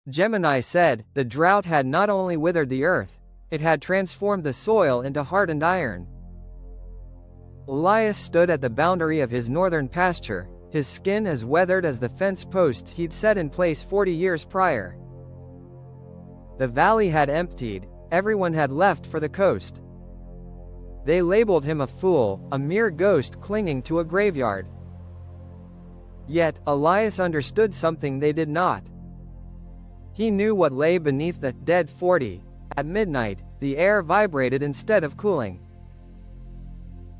Gemini said, the drought had not only withered the earth, it had transformed the soil into hardened iron. Elias stood at the boundary of his northern pasture, his skin as weathered as the fence posts he'd set in place 40 years prior. The valley had emptied, everyone had left for the coast. They labeled him a fool, a mere ghost clinging to a graveyard. Yet, Elias understood something they did not. He knew what lay beneath the dead 40. At midnight, the air vibrated instead of cooling.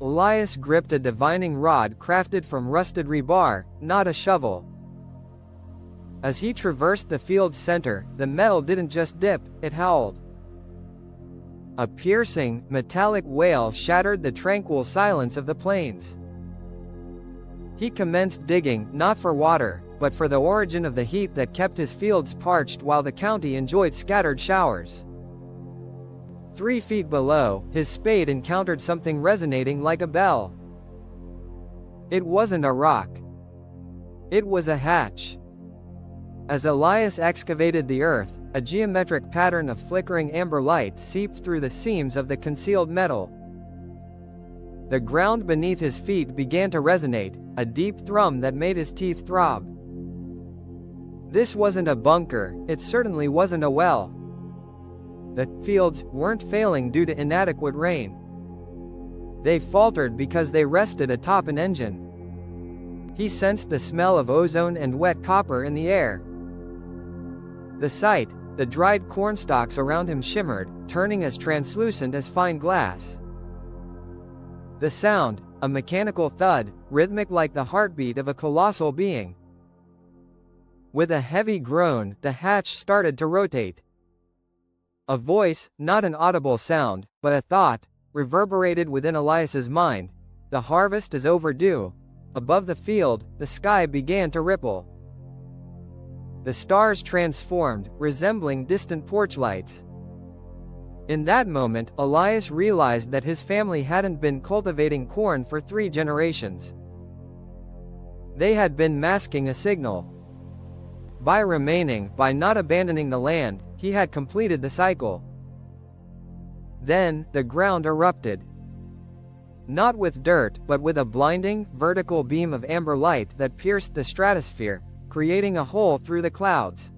Elias gripped a divining rod crafted from rusted rebar, not a shovel. As he traversed the field's center, the metal didn't just dip, it howled. A piercing, metallic wail shattered the tranquil silence of the plains. He commenced digging, not for water, but for the origin of the heat that kept his fields parched while the county enjoyed scattered showers. 3 feet below, his spade encountered something resonating like a bell. It wasn't a rock. It was a hatch. As Elias excavated the earth, a geometric pattern of flickering amber light seeped through the seams of the concealed metal. The ground beneath his feet began to resonate, a deep thrum that made his teeth throb. This wasn't a bunker, it certainly wasn't a well. The fields weren't failing due to inadequate rain. They faltered because they rested atop an engine. He sensed the smell of ozone and wet copper in the air. The sight, the dried cornstalks around him shimmered, turning as translucent as fine glass. The sound, a mechanical thud, rhythmic like the heartbeat of a colossal being. With a heavy groan, the hatch started to rotate. A voice, not an audible sound, but a thought, reverberated within Elias's mind. The harvest is overdue. Above the field, the sky began to ripple. The stars transformed, resembling distant porch lights. In that moment, Elias realized that his family hadn't been cultivating corn for 3 generations. They had been masking a signal. By not abandoning the land, he had completed the cycle. Then, the ground erupted. Not with dirt, but with a blinding, vertical beam of amber light that pierced the stratosphere, creating a hole through the clouds.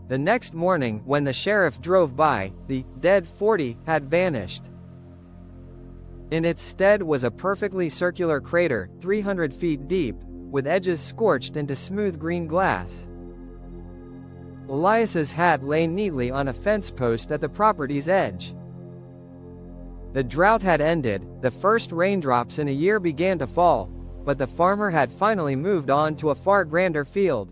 The next morning, when the sheriff drove by, the dead 40 had vanished. In its stead was a perfectly circular crater, 300 feet deep, with edges scorched into smooth green glass. Elias's hat lay neatly on a fence post at the property's edge. The drought had ended, the first raindrops in a year began to fall, but the farmer had finally moved on to a far grander field.